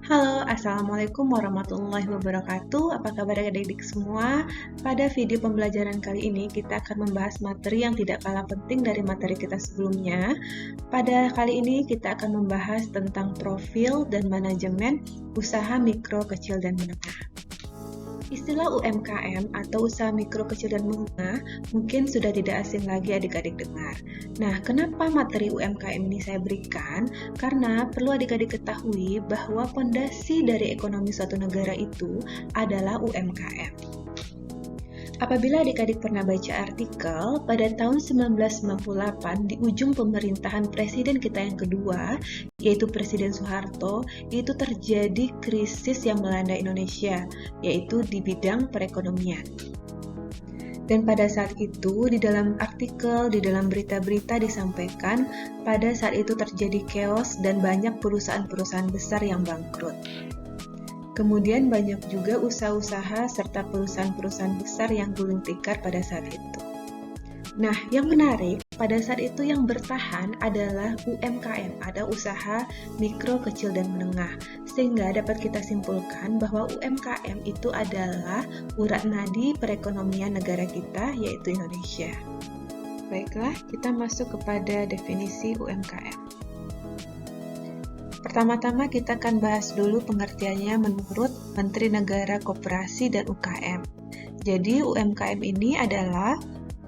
Halo, Assalamualaikum warahmatullahi wabarakatuh. Apa kabar adik-adik semua? Pada video pembelajaran kali ini, kita akan membahas materi yang tidak kalah penting dari materi kita sebelumnya. Pada kali ini, kita akan membahas tentang profil dan manajemen usaha mikro, kecil, dan menengah. Istilah UMKM atau usaha mikro, kecil, dan menengah mungkin sudah tidak asing lagi adik-adik dengar. Nah, kenapa materi UMKM ini saya berikan? Karena perlu adik-adik ketahui bahwa fondasi dari ekonomi suatu negara itu adalah UMKM. Apabila adik-adik pernah baca artikel, pada tahun 1998 di ujung pemerintahan presiden kita yang kedua, yaitu Presiden Soeharto, itu terjadi krisis yang melanda Indonesia, yaitu di bidang perekonomian. Dan pada saat itu, di dalam artikel, di dalam berita-berita disampaikan, pada saat itu terjadi chaos dan banyak perusahaan-perusahaan besar yang bangkrut. Kemudian banyak juga usaha-usaha serta perusahaan-perusahaan besar yang gulung tikar pada saat itu. Nah, yang menarik, pada saat itu yang bertahan adalah UMKM, ada usaha mikro, kecil, dan menengah. Sehingga dapat kita simpulkan bahwa UMKM itu adalah urat nadi perekonomian negara kita, yaitu Indonesia. Baiklah, kita masuk kepada definisi UMKM. Pertama-tama kita akan bahas dulu pengertiannya menurut Menteri Negara Koperasi dan UKM. Jadi UMKM ini adalah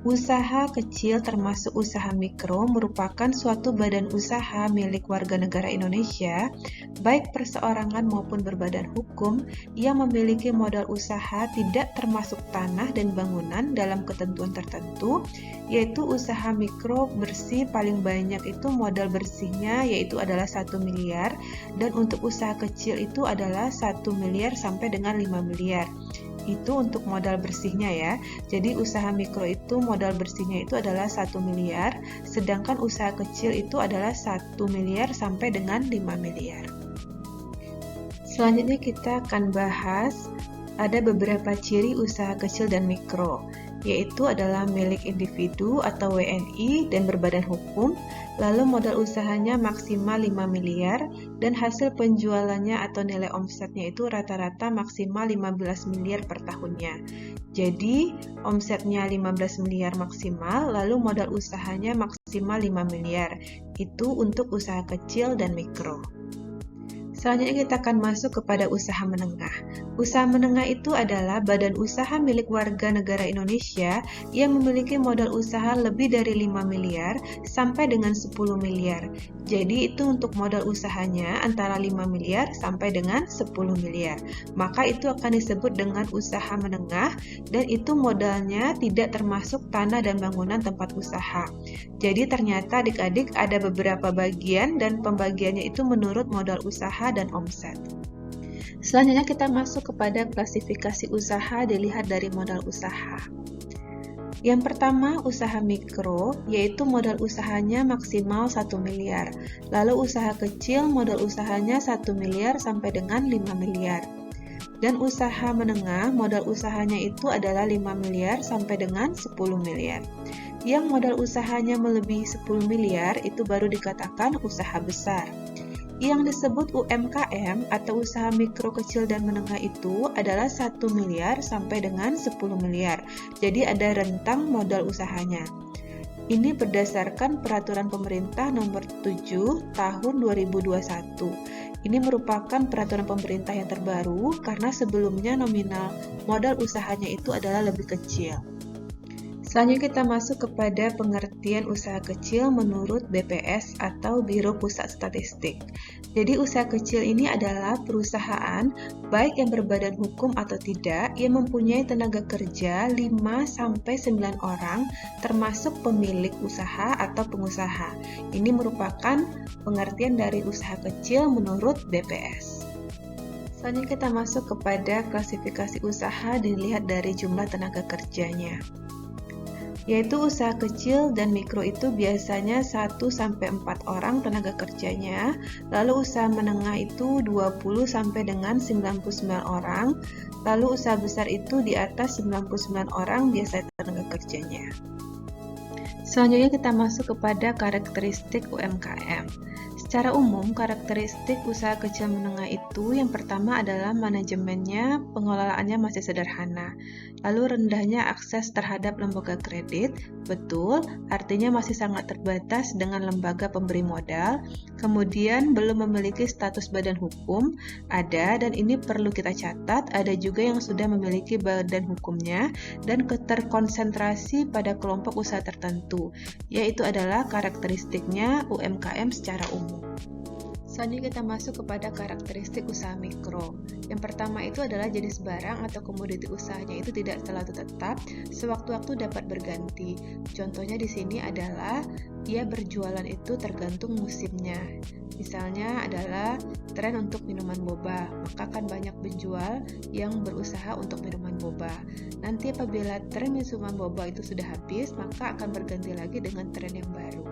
usaha kecil termasuk usaha mikro merupakan suatu badan usaha milik warga negara Indonesia, baik perseorangan maupun berbadan hukum, yang memiliki modal usaha tidak termasuk tanah dan bangunan dalam ketentuan tertentu, yaitu usaha mikro bersih paling banyak itu modal bersihnya yaitu adalah 1 miliar, dan untuk usaha kecil itu adalah 1 miliar sampai dengan 5 miliar. Itu untuk modal bersihnya ya. Jadi usaha mikro itu modal bersihnya itu adalah 1 miliar, sedangkan usaha kecil itu adalah 1 miliar sampai dengan 5 miliar. Selanjutnya kita akan bahas ada beberapa ciri usaha kecil dan mikro, yaitu adalah milik individu atau WNI dan berbadan hukum, lalu modal usahanya maksimal 5 miliar, dan hasil penjualannya atau nilai omsetnya itu rata-rata maksimal 15 miliar per tahunnya. Jadi, omsetnya 15 miliar maksimal, lalu modal usahanya maksimal 5 miliar. Itu untuk usaha kecil dan mikro. Selanjutnya kita akan masuk kepada usaha menengah. Usaha menengah itu adalah badan usaha milik warga negara Indonesia yang memiliki modal usaha lebih dari 5 miliar sampai dengan 10 miliar. Jadi itu untuk modal usahanya antara 5 miliar sampai dengan 10 miliar. Maka itu akan disebut dengan usaha menengah, dan itu modalnya tidak termasuk tanah dan bangunan tempat usaha. Jadi ternyata adik-adik ada beberapa bagian dan pembagiannya itu menurut modal usaha dan omset. Selanjutnya kita masuk kepada klasifikasi usaha dilihat dari modal usaha. Yang pertama, usaha mikro, yaitu modal usahanya maksimal 1 miliar. Lalu usaha kecil, modal usahanya 1 miliar sampai dengan 5 miliar. Dan usaha menengah, modal usahanya itu adalah 5 miliar sampai dengan 10 miliar. Yang modal usahanya melebihi 10 miliar, itu baru dikatakan usaha besar. Yang disebut UMKM atau usaha mikro, kecil, dan menengah itu adalah 1 miliar sampai dengan 10 miliar. Jadi ada rentang modal usahanya. Ini berdasarkan peraturan pemerintah nomor 7 tahun 2021. Ini merupakan peraturan pemerintah yang terbaru karena sebelumnya nominal modal usahanya itu adalah lebih kecil. Selanjutnya kita masuk kepada pengertian usaha kecil menurut BPS atau Biro Pusat Statistik. Jadi usaha kecil ini adalah perusahaan, baik yang berbadan hukum atau tidak, yang mempunyai tenaga kerja 5-9 orang, termasuk pemilik usaha atau pengusaha. Ini merupakan pengertian dari usaha kecil menurut BPS. Selanjutnya kita masuk kepada klasifikasi usaha dilihat dari jumlah tenaga kerjanya. Yaitu usaha kecil dan mikro itu biasanya 1-4 orang tenaga kerjanya, lalu usaha menengah itu 20 sampai dengan 99 orang, lalu usaha besar itu di atas 99 orang biasa tenaga kerjanya. Selanjutnya kita masuk kepada karakteristik UMKM. Secara umum, karakteristik usaha kecil menengah itu yang pertama adalah manajemennya, pengelolaannya masih sederhana. Lalu rendahnya akses terhadap lembaga kredit, betul, artinya masih sangat terbatas dengan lembaga pemberi modal. Kemudian belum memiliki status badan hukum, ada dan ini perlu kita catat, ada juga yang sudah memiliki badan hukumnya dan terkonsentrasi pada kelompok usaha tertentu, yaitu adalah karakteristiknya UMKM secara umum. Selanjutnya kita masuk kepada karakteristik usaha mikro. Yang pertama itu adalah jenis barang atau komoditi usahanya itu tidak selalu tetap, sewaktu-waktu dapat berganti. Contohnya di sini adalah ia berjualan itu tergantung musimnya. Misalnya adalah tren untuk minuman boba, maka akan banyak penjual yang berusaha untuk minuman boba. Nanti apabila tren minuman boba itu sudah habis, maka akan berganti lagi dengan tren yang baru.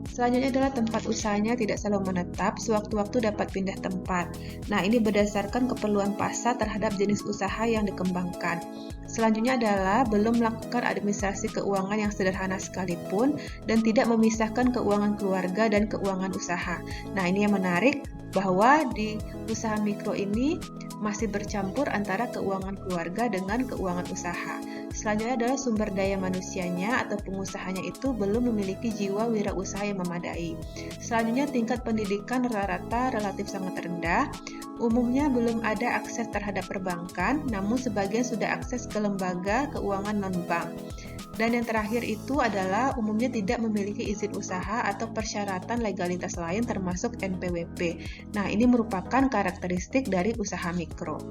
Selanjutnya adalah tempat usahanya tidak selalu menetap, sewaktu-waktu dapat pindah tempat. Nah, ini berdasarkan keperluan pasar terhadap jenis usaha yang dikembangkan. Selanjutnya adalah belum melakukan administrasi keuangan yang sederhana sekalipun dan tidak memisahkan keuangan keluarga dan keuangan usaha. Nah, ini yang menarik bahwa di usaha mikro ini masih bercampur antara keuangan keluarga dengan keuangan usaha. Selanjutnya adalah sumber daya manusianya atau pengusahanya itu belum memiliki jiwa wirausaha yang memadai. Selanjutnya tingkat pendidikan rata-rata relatif sangat rendah. Umumnya belum ada akses terhadap perbankan, namun sebagian sudah akses ke lembaga keuangan non-bank. Dan yang terakhir itu adalah umumnya tidak memiliki izin usaha atau persyaratan legalitas lain termasuk NPWP. Nah, ini merupakan karakteristik dari usaha mikro.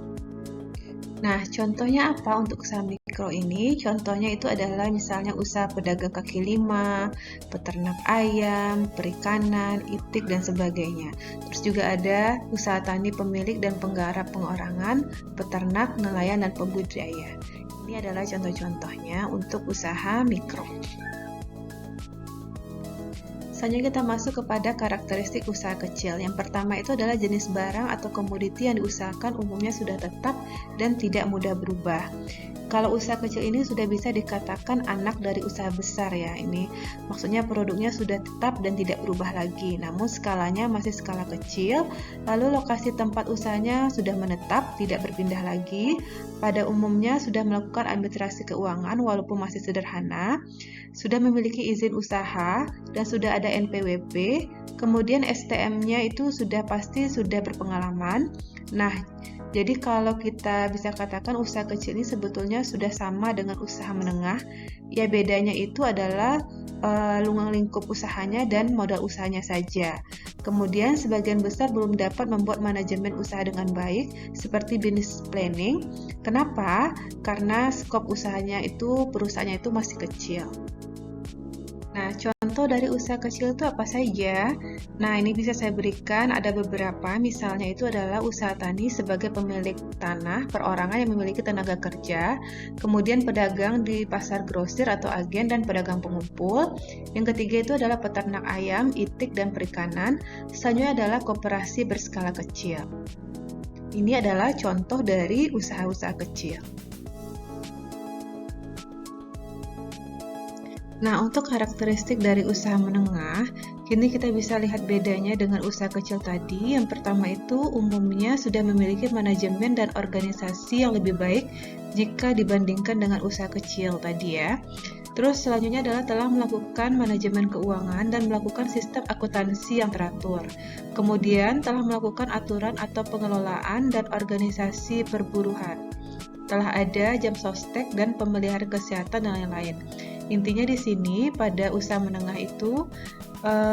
Nah, contohnya apa untuk usaha mikro ini? Contohnya itu adalah misalnya usaha pedagang kaki lima, peternak ayam, perikanan, itik, dan sebagainya. Terus juga ada usaha tani pemilik dan penggarap pengorangan, peternak, nelayan, dan pembudidaya. Ini adalah contoh-contohnya untuk usaha mikro. Selanjutnya kita masuk kepada karakteristik usaha kecil. Yang pertama itu adalah jenis barang atau komoditi yang diusahakan umumnya sudah tetap dan tidak mudah berubah. Kalau usaha kecil ini sudah bisa dikatakan anak dari usaha besar ya. Ini maksudnya produknya sudah tetap dan tidak berubah lagi. Namun skalanya masih skala kecil. Lalu lokasi tempat usahanya sudah menetap, tidak berpindah lagi. Pada umumnya sudah melakukan administrasi keuangan walaupun masih sederhana. Sudah memiliki izin usaha dan sudah ada NPWP. Kemudian STM-nya itu sudah pasti sudah berpengalaman. Nah, jadi kalau kita bisa katakan usaha kecil ini sebetulnya sudah sama dengan usaha menengah, ya bedanya itu adalah ruang lingkup usahanya dan modal usahanya saja. Kemudian sebagian besar belum dapat membuat manajemen usaha dengan baik seperti business planning. Kenapa? Karena skop usahanya itu, perusahaannya itu masih kecil. Nah, contoh dari usaha kecil itu apa saja? Nah, ini bisa saya berikan, ada beberapa, misalnya itu adalah usaha tani sebagai pemilik tanah, perorangan yang memiliki tenaga kerja, kemudian pedagang di pasar grosir atau agen dan pedagang pengumpul. Yang ketiga itu adalah peternak ayam, itik, dan perikanan. Selanjutnya adalah koperasi berskala kecil. Ini adalah contoh dari usaha-usaha kecil. Nah, untuk karakteristik dari usaha menengah, kini kita bisa lihat bedanya dengan usaha kecil tadi. Yang pertama itu umumnya sudah memiliki manajemen dan organisasi yang lebih baik jika dibandingkan dengan usaha kecil tadi ya. Terus selanjutnya adalah telah melakukan manajemen keuangan dan melakukan sistem akuntansi yang teratur. Kemudian telah melakukan aturan atau pengelolaan dan organisasi perburuhan. Telah ada jam sostek dan pemeliharaan kesehatan dan lain-lain. Intinya di sini pada usaha menengah itu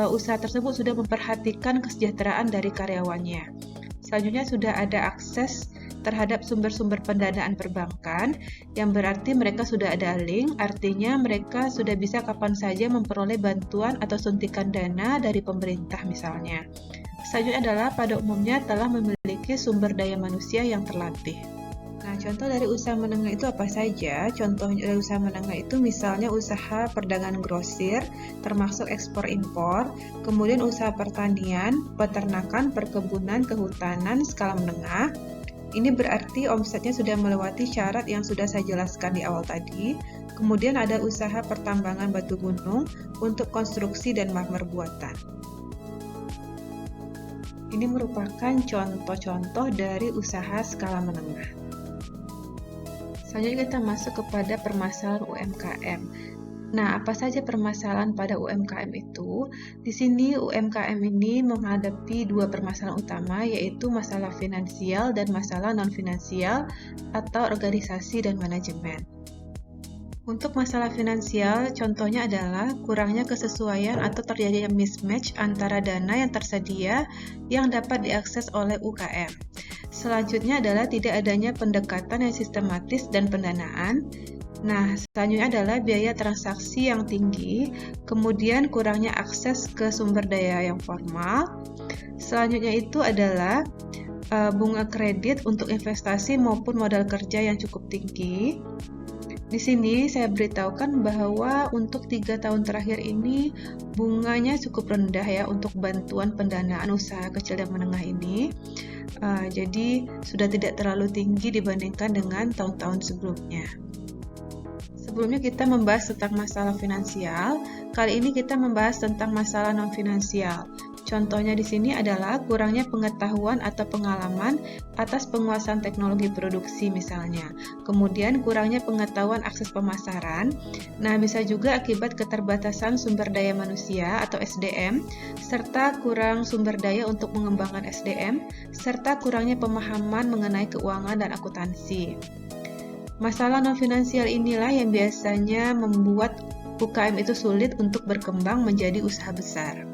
usaha tersebut sudah memperhatikan kesejahteraan dari karyawannya. Selanjutnya sudah ada akses terhadap sumber-sumber pendanaan perbankan yang berarti mereka sudah ada link, artinya mereka sudah bisa kapan saja memperoleh bantuan atau suntikan dana dari pemerintah misalnya. Selanjutnya adalah pada umumnya telah memiliki sumber daya manusia yang terlatih. Nah, contoh dari usaha menengah itu apa saja? Contoh dari usaha menengah itu misalnya usaha perdagangan grosir, termasuk ekspor-impor, kemudian usaha pertanian, peternakan, perkebunan, kehutanan, skala menengah. Ini berarti omsetnya sudah melewati syarat yang sudah saya jelaskan di awal tadi. Kemudian ada usaha pertambangan batu gunung untuk konstruksi dan marmer buatan. Ini merupakan contoh-contoh dari usaha skala menengah. Selanjutnya kita masuk kepada permasalahan UMKM. Nah, apa saja permasalahan pada UMKM itu? Di sini UMKM ini menghadapi dua permasalahan utama, yaitu masalah finansial dan masalah non-finansial atau organisasi dan manajemen. Untuk masalah finansial, contohnya adalah kurangnya kesesuaian atau terjadinya mismatch antara dana yang tersedia yang dapat diakses oleh UKM. Selanjutnya adalah tidak adanya pendekatan yang sistematis dan pendanaan. Nah, selanjutnya adalah biaya transaksi yang tinggi, kemudian kurangnya akses ke sumber daya yang formal. Selanjutnya itu adalah bunga kredit untuk investasi maupun modal kerja yang cukup tinggi. Di sini saya beritahukan bahwa untuk 3 tahun terakhir ini bunganya cukup rendah ya untuk bantuan pendanaan usaha kecil dan menengah ini. Jadi sudah tidak terlalu tinggi dibandingkan dengan tahun-tahun sebelumnya. Sebelumnya kita membahas tentang masalah finansial, kali ini kita membahas tentang masalah non-finansial. Contohnya di sini adalah kurangnya pengetahuan atau pengalaman atas penguasaan teknologi produksi misalnya. Kemudian kurangnya pengetahuan akses pemasaran. Nah, bisa juga akibat keterbatasan sumber daya manusia atau SDM, serta kurang sumber daya untuk mengembangkan SDM, serta kurangnya pemahaman mengenai keuangan dan akuntansi. Masalah non-finansial inilah yang biasanya membuat UKM itu sulit untuk berkembang menjadi usaha besar.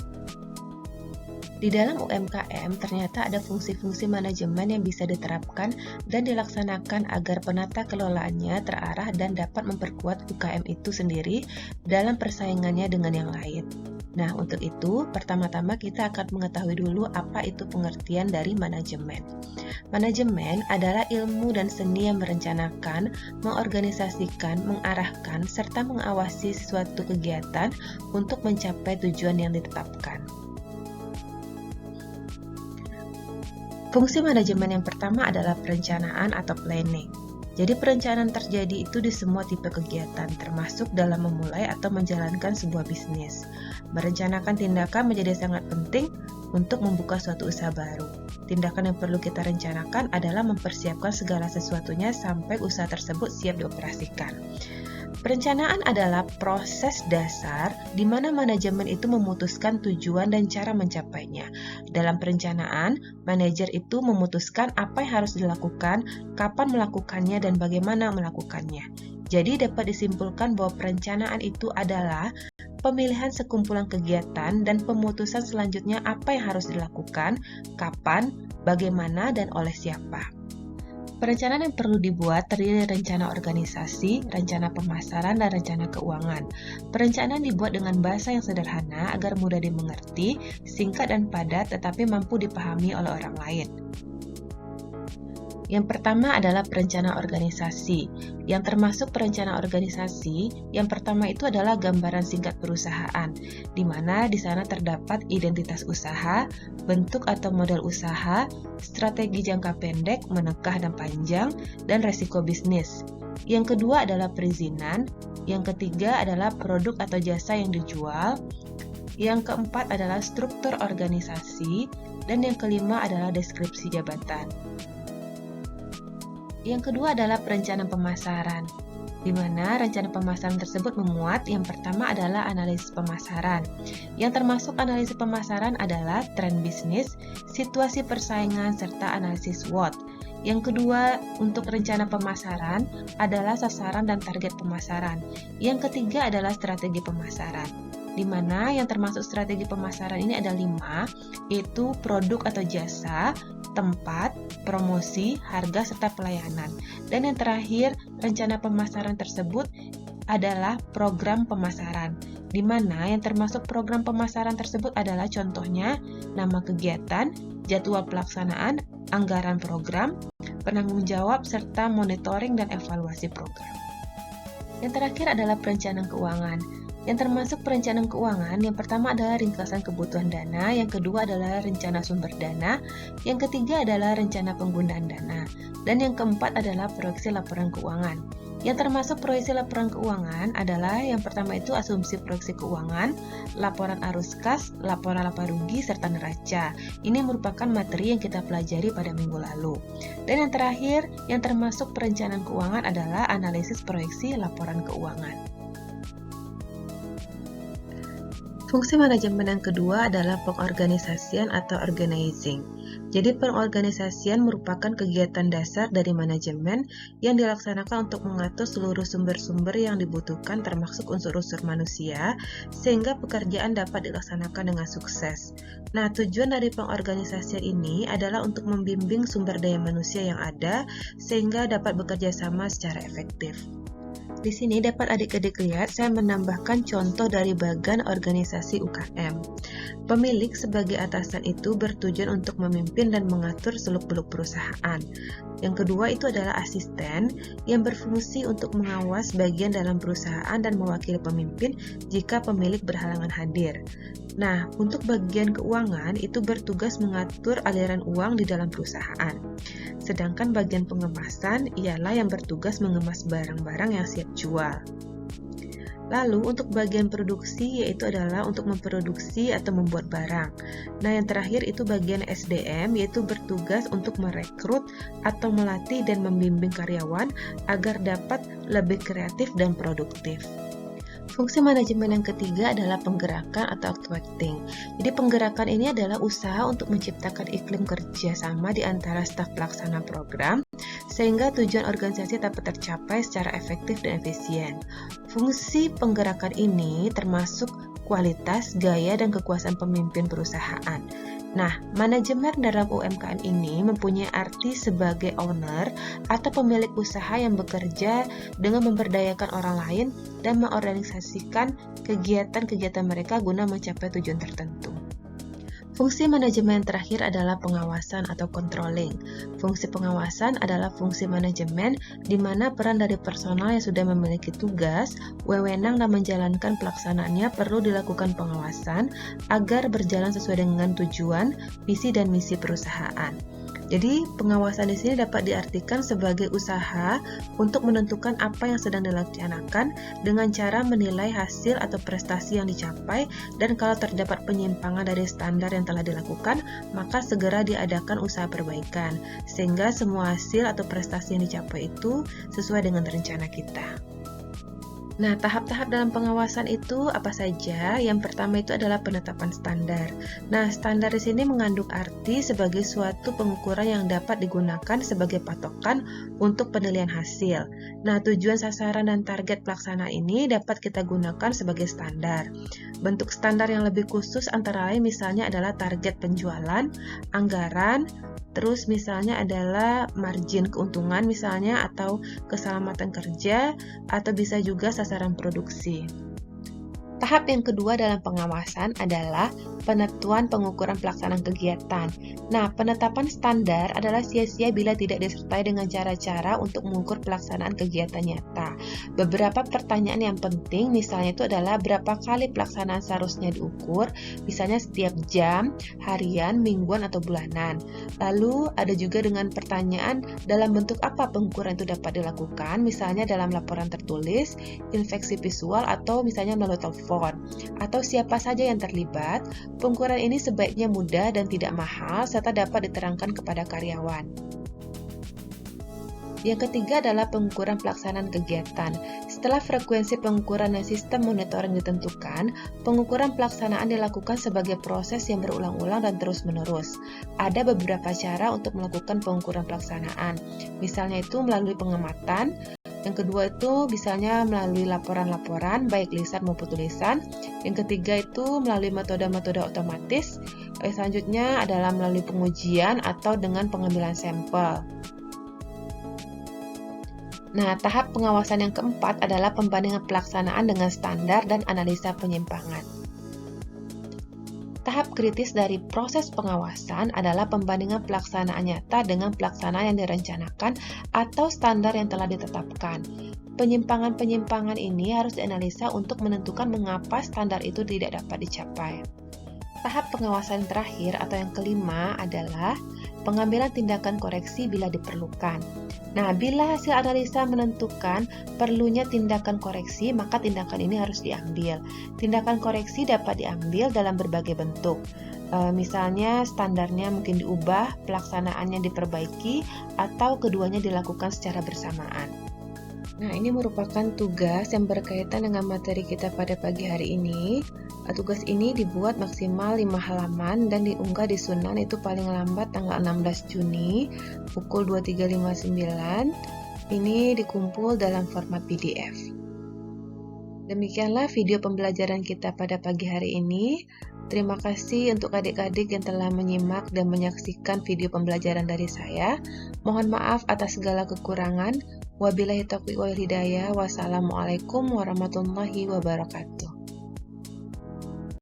Di dalam UMKM ternyata ada fungsi-fungsi manajemen yang bisa diterapkan dan dilaksanakan agar penata kelolaannya terarah dan dapat memperkuat UKM itu sendiri dalam persaingannya dengan yang lain. Nah, untuk itu, pertama-tama kita akan mengetahui dulu apa itu pengertian dari manajemen. Manajemen adalah ilmu dan seni yang merencanakan, mengorganisasikan, mengarahkan, serta mengawasi suatu kegiatan untuk mencapai tujuan yang ditetapkan. Fungsi manajemen yang pertama adalah perencanaan atau planning. Jadi perencanaan terjadi itu di semua tipe kegiatan, termasuk dalam memulai atau menjalankan sebuah bisnis. Merencanakan tindakan menjadi sangat penting untuk membuka suatu usaha baru. Tindakan yang perlu kita rencanakan adalah mempersiapkan segala sesuatunya sampai usaha tersebut siap dioperasikan. Perencanaan adalah proses dasar di mana manajemen itu memutuskan tujuan dan cara mencapainya. Dalam perencanaan, manajer itu memutuskan apa yang harus dilakukan, kapan melakukannya, dan bagaimana melakukannya. Jadi dapat disimpulkan bahwa perencanaan itu adalah pemilihan sekumpulan kegiatan dan pemutusan selanjutnya apa yang harus dilakukan, kapan, bagaimana, dan oleh siapa. Perencanaan yang perlu dibuat terdiri dari rencana organisasi, rencana pemasaran, dan rencana keuangan. Perencanaan dibuat dengan bahasa yang sederhana agar mudah dimengerti, singkat dan padat, tetapi mampu dipahami oleh orang lain. Yang pertama adalah perencanaan organisasi. Yang termasuk perencanaan organisasi, yang pertama itu adalah gambaran singkat perusahaan, di mana di sana terdapat identitas usaha, bentuk atau model usaha, strategi jangka pendek, menengah dan panjang, dan resiko bisnis. Yang kedua adalah perizinan, yang ketiga adalah produk atau jasa yang dijual, yang keempat adalah struktur organisasi, dan yang kelima adalah deskripsi jabatan. Yang kedua adalah perencanaan pemasaran, di mana rencana pemasaran tersebut memuat yang pertama adalah analisis pemasaran. Yang termasuk analisis pemasaran adalah tren bisnis, situasi persaingan, serta analisis SWOT. Yang kedua untuk rencana pemasaran adalah sasaran dan target pemasaran. Yang ketiga adalah strategi pemasaran, di mana yang termasuk strategi pemasaran ini ada 5, yaitu produk atau jasa, tempat, promosi, harga, serta pelayanan. Dan yang terakhir, rencana pemasaran tersebut adalah program pemasaran, di mana yang termasuk program pemasaran tersebut adalah contohnya nama kegiatan, jadwal pelaksanaan, anggaran program, penanggung jawab, serta monitoring dan evaluasi program. Yang terakhir adalah perencanaan keuangan. Yang termasuk perencanaan keuangan, yang pertama adalah ringkasan kebutuhan dana, yang kedua adalah rencana sumber dana, yang ketiga adalah rencana penggunaan dana, dan yang keempat adalah proyeksi laporan keuangan. Yang termasuk proyeksi laporan keuangan adalah yang pertama itu asumsi proyeksi keuangan, laporan arus kas, laporan laba rugi, serta neraca. Ini merupakan materi yang kita pelajari pada minggu lalu. Dan yang terakhir, yang termasuk perencanaan keuangan adalah analisis proyeksi laporan keuangan. Fungsi manajemen yang kedua adalah pengorganisasian atau organizing. Jadi pengorganisasian merupakan kegiatan dasar dari manajemen yang dilaksanakan untuk mengatur seluruh sumber-sumber yang dibutuhkan termasuk unsur-unsur manusia sehingga pekerjaan dapat dilaksanakan dengan sukses. Nah, tujuan dari pengorganisasian ini adalah untuk membimbing sumber daya manusia yang ada sehingga dapat bekerja sama secara efektif. Di sini dapat adik-adik lihat saya menambahkan contoh dari bagan organisasi UKM. Pemilik sebagai atasan itu bertujuan untuk memimpin dan mengatur seluk-beluk perusahaan. Yang kedua itu adalah asisten yang berfungsi untuk mengawas bagian dalam perusahaan dan mewakili pemimpin jika pemilik berhalangan hadir. Nah, untuk bagian keuangan itu bertugas mengatur aliran uang di dalam perusahaan. Sedangkan bagian pengemasan ialah yang bertugas mengemas barang-barang yang siap jual. Lalu untuk bagian produksi yaitu adalah untuk memproduksi atau membuat barang. Nah, yang terakhir itu bagian SDM yaitu bertugas untuk merekrut atau melatih dan membimbing karyawan agar dapat lebih kreatif dan produktif. Fungsi manajemen yang ketiga adalah penggerakan atau activating. Jadi penggerakan ini adalah usaha untuk menciptakan iklim kerja sama di antara staf pelaksana program sehingga tujuan organisasi dapat tercapai secara efektif dan efisien. Fungsi penggerakan ini termasuk kualitas, gaya, dan kekuasaan pemimpin perusahaan. Nah, manajemen dalam UMKM ini mempunyai arti sebagai owner atau pemilik usaha yang bekerja dengan memberdayakan orang lain dan mengorganisasikan kegiatan-kegiatan mereka guna mencapai tujuan tertentu. Fungsi manajemen yang terakhir adalah pengawasan atau controlling. Fungsi pengawasan adalah fungsi manajemen di mana peran dari personal yang sudah memiliki tugas, wewenang dan menjalankan pelaksanaannya perlu dilakukan pengawasan agar berjalan sesuai dengan tujuan, visi dan misi perusahaan. Jadi, pengawasan di sini dapat diartikan sebagai usaha untuk menentukan apa yang sedang dilaksanakan dengan cara menilai hasil atau prestasi yang dicapai dan kalau terdapat penyimpangan dari standar yang telah dilakukan, maka segera diadakan usaha perbaikan sehingga semua hasil atau prestasi yang dicapai itu sesuai dengan rencana kita. Nah, tahap-tahap dalam pengawasan itu apa saja? Yang pertama itu adalah penetapan standar. Nah, standar di sini mengandung arti sebagai suatu pengukuran yang dapat digunakan sebagai patokan untuk penilaian hasil. Nah, tujuan, sasaran, dan target pelaksana ini dapat kita gunakan sebagai standar. Bentuk standar yang lebih khusus antara lain misalnya adalah target penjualan, anggaran, terus misalnya adalah margin keuntungan misalnya atau keselamatan kerja atau bisa juga sasaran produksi. Tahap yang kedua dalam pengawasan adalah penentuan pengukuran pelaksanaan kegiatan. Nah, penetapan standar adalah sia-sia bila tidak disertai dengan cara-cara untuk mengukur pelaksanaan kegiatan nyata. Beberapa pertanyaan yang penting misalnya itu adalah berapa kali pelaksanaan seharusnya diukur, misalnya setiap jam, harian, mingguan, atau bulanan. Lalu ada juga dengan pertanyaan dalam bentuk apa pengukuran itu dapat dilakukan, misalnya dalam laporan tertulis, infeksi visual, atau misalnya melalui telepon. Atau siapa saja yang terlibat. Pengukuran ini sebaiknya mudah dan tidak mahal serta dapat diterangkan kepada karyawan. Yang ketiga adalah pengukuran pelaksanaan kegiatan. Setelah frekuensi pengukuran dan sistem monitoring ditentukan, pengukuran pelaksanaan dilakukan sebagai proses yang berulang-ulang dan terus-menerus. Ada beberapa cara untuk melakukan pengukuran pelaksanaan. Misalnya itu melalui pengamatan. Yang kedua itu misalnya melalui laporan-laporan, baik lisan maupun tulisan. Yang ketiga itu melalui metode-metode otomatis. Selanjutnya adalah melalui pengujian atau dengan pengambilan sampel. Nah, tahap pengawasan yang keempat adalah pembandingan pelaksanaan dengan standar dan analisa penyimpangan. Tahap kritis dari proses pengawasan adalah pembandingan pelaksanaan nyata dengan pelaksanaan yang direncanakan atau standar yang telah ditetapkan. Penyimpangan-penyimpangan ini harus dianalisa untuk menentukan mengapa standar itu tidak dapat dicapai. Tahap pengawasan terakhir atau yang kelima adalah pengambilan tindakan koreksi bila diperlukan. Nah, bila hasil analisa menentukan perlunya tindakan koreksi, maka tindakan ini harus diambil. Tindakan koreksi dapat diambil dalam berbagai bentuk. Misalnya standarnya mungkin diubah, pelaksanaannya diperbaiki, atau keduanya dilakukan secara bersamaan. Nah, ini merupakan tugas yang berkaitan dengan materi kita pada pagi hari ini. Tugas ini dibuat maksimal 5 halaman dan diunggah di Sunan itu paling lambat tanggal 16 Juni pukul 23.59. Ini dikumpul dalam format PDF. Demikianlah video pembelajaran kita pada pagi hari ini. Terima kasih untuk adik-adik yang telah menyimak dan menyaksikan video pembelajaran dari saya. Mohon maaf atas segala kekurangan. Wabillahi taufiq wal hidayah. Wassalamualaikum warahmatullahi wabarakatuh.